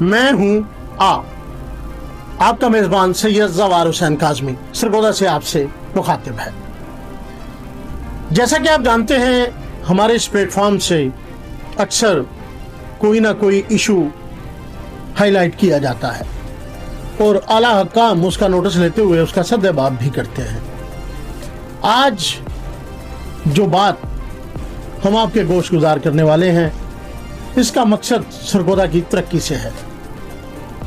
मैं हूं आपका मेजबान सैयद जवार हुसैन काज़मी सरगोदा से आपसे मुखातिब है। जैसा कि आप जानते हैं, हमारे इस प्लेटफॉर्म से अक्सर कोई ना कोई इशू हाईलाइट किया जाता है और आला हकाम उसका नोटिस लेते हुए उसका सद्देबाब भी करते हैं। आज जो बात हम आपके गोश गुजार करने वाले हैं, इसका मकसद सरगोदा की तरक्की से है।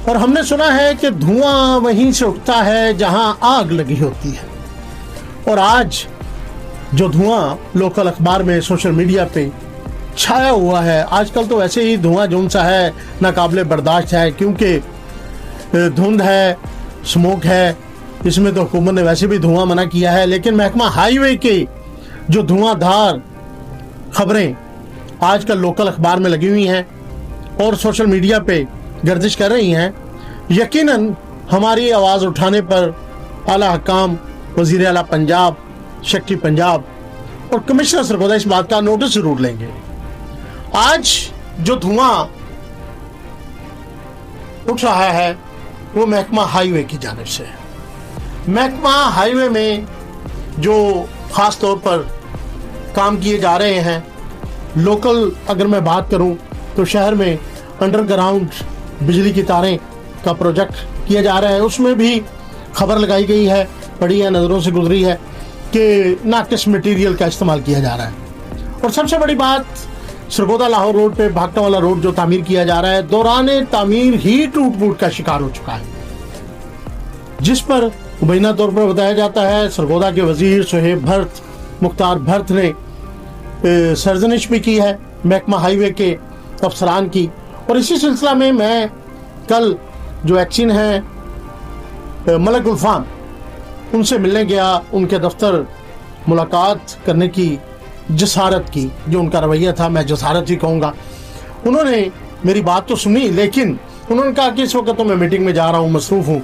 और हमने सुना है कि धुआं वहीं से उठता है जहां आग लगी होती है। और आज जो धुआं लोकल अखबार में, सोशल मीडिया पे छाया हुआ है, आजकल तो वैसे ही धुआं जोन सा है नाकाबिले बर्दाश्त है, क्योंकि धुंध है, स्मोक है। इसमें तो हुकूमत ने वैसे भी धुआं मना किया है, लेकिन महकमा हाईवे के जो धुआंधार खबरें आजकल लोकल अखबार में लगी हुई हैं और सोशल मीडिया पे गर्दिश कर रही हैं, यकीनन हमारी आवाज़ उठाने पर आला हकाम, वज़ीर आला पंजाब, सेक्रेटरी पंजाब और कमिश्नर सरगोदा इस बात का नोटिस जरूर लेंगे। आज जो धुआं उठ रहा है वो महकमा हाईवे की जानिब से है। महकमा हाईवे में जो खास तौर पर काम किए जा रहे हैं, लोकल अगर मैं बात करूं तो शहर में अंडरग्राउंड बिजली की तारें का प्रोजेक्ट किया जा रहा है। उसमें भी खबर लगाई गई है, पड़ी है, नज़रों से गुजरी है कि नाकिस मटेरियल का इस्तेमाल किया जा रहा है। और सबसे बड़ी बात, सरगोदा लाहौर रोड पे भागता वाला रोड जो तामीर किया जा रहा है, दौरान तामीर ही टूट फूट का शिकार हो चुका है, जिस पर मुबैना तौर पर बताया जाता है सरगोदा के वजीर शोएब भर्त, मुख्तार भर्त ने सरजनिश भी की है महकमा हाईवे के अफसरान की। और इसी सिलसिला में मैं कल जो एक्सिन है मलक गुलफाम, उनसे मिलने गया, उनके दफ्तर मुलाकात करने की जसारत की, जो उनका रवैया था मैं जसारत ही कहूँगा। उन्होंने मेरी बात तो सुनी, लेकिन उन्होंने कहा कि इस वक्त तो मैं मीटिंग में जा रहा हूँ, मसरूफ़ हूँ,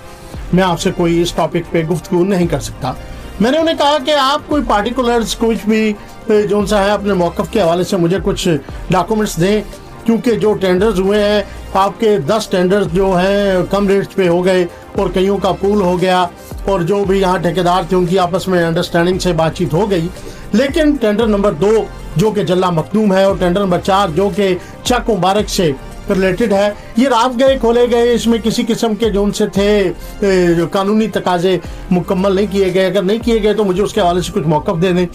मैं आपसे कोई इस टॉपिक पे गुफ्तगू नहीं कर सकता। मैंने उन्हें कहा कि आप कोई पार्टिकुलर्स कुछ भी जो सा है अपने मौक़िफ़ के हवाले से मुझे कुछ डॉक्यूमेंट्स दें, क्योंकि जो टेंडर्स हुए हैं आपके 10 टेंडर्स जो हैं कम रेट्स पे हो गए और कईयों का पूल हो गया, और जो भी यहाँ ठेकेदार थे उनकी आपस में अंडरस्टैंडिंग से बातचीत हो गई। लेकिन टेंडर नंबर 2 जो कि जल्ला मखदूम है और टेंडर नंबर 4 जो कि चक मुबारक से रिलेटेड है, ये रात गए खोले गए, इसमें किसी किस्म के जो उनसे थे जो कानूनी तकाजे मुकम्मल नहीं किए गए। अगर नहीं किए गए तो मुझे उसके हवाले से कुछ मौक़िफ़ दे दें।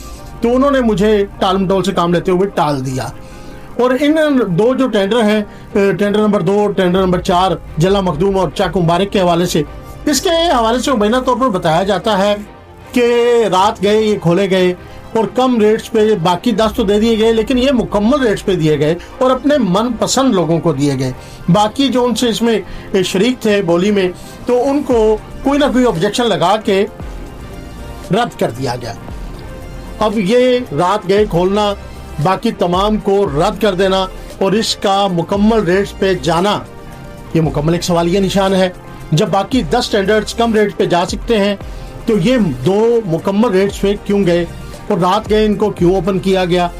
तो उन्होंने मुझे टाल मटोल से काम लेते हुए टाल दिया। और इन 2 जो टेंडर हैं, टेंडर नंबर 2, टेंडर नंबर 4 जल्ला मखदूम और चक मुबारक के हवाले से, इसके हवाले से मुबैना तौर पर बताया जाता है कि रात गए ये खोले गए और कम रेट्स पे, बाकी 10 तो दे दिए गए, लेकिन ये मुकम्मल रेट्स पे दिए गए और अपने मनपसंद लोगों को दिए गए। बाकी जो उनसे इसमें शरीक थे बोली में, तो उनको कोई ना कोई ऑब्जेक्शन लगा के रद्द कर दिया गया। अब ये रात गए खोलना, बाकी तमाम को रद्द कर देना और इसका मुकम्मल रेट्स पे जाना, ये मुकम्मल एक सवालिया निशान है। जब बाकी 10 स्टैंडर्ड्स कम रेट्स पे जा सकते हैं, तो ये 2 मुकम्मल रेट्स पे क्यों गए और रात गए इनको क्यों ओपन किया गया?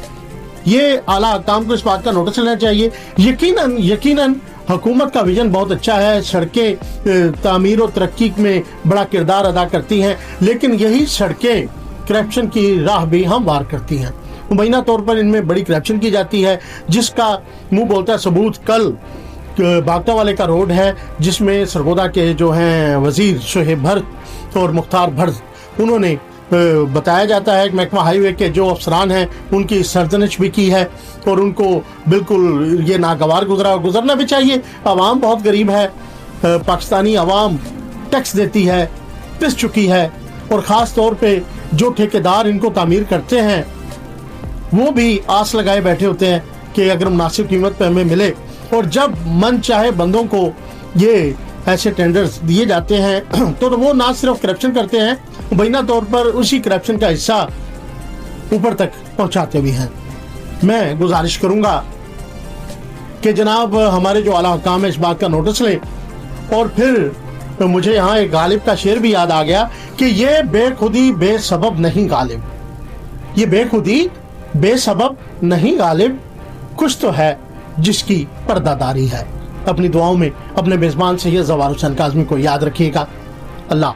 ये आला हकाम को इस बात का नोटिस लेना चाहिए। यकीनन हुकूमत का विजन बहुत अच्छा है, सड़कें तामीर और तरक्की में बड़ा किरदार अदा करती हैं, लेकिन यही सड़कें करप्शन की राह भी हमवार करती हैं। मुबैना तौर पर इनमें बड़ी करप्शन की जाती है, जिसका मुंह बोलता है सबूत कल भागता वाले का रोड है, जिसमें सरगोदा के जो हैं वजीर शोएब भर्त और मुख्तार भर्त, उन्होंने बताया जाता है कि महकमा हाईवे के जो अफसरान हैं उनकी सरजनिश भी की है और उनको बिल्कुल ये नागवार गुजरना भी चाहिए। आवाम बहुत गरीब है, पाकिस्तानी आवाम टैक्स देती है, पिस चुकी है, और ख़ास तौर पे जो ठेकेदार इनको तामीर करते हैं वो भी आस लगाए बैठे होते हैं कि अगर मुनासिब कीमत पे हमें मिले। और जब मन चाहे बंदों को ये ऐसे टेंडर्स दिए जाते हैं तो वो ना सिर्फ करप्शन करते हैं, मुबैना तौर पर उसी करप्शन का हिस्सा ऊपर तक पहुंचाते भी हैं। मैं गुजारिश करूंगा कि जनाब हमारे जो आला हुकाम है इस बात का नोटिस लें। और फिर मुझे यहाँ एक गालिब का शेर भी याद आ गया कि ये बेखुदी बेसबब नहीं गालिब, ये बेखुदी बेसबब नहीं गालिब, कुछ तो है जिसकी पर्दादारी है। اپنی دعاؤں میں اپنے میزبان سید زوال حسین کاظمی کو یاد رکھیے گا.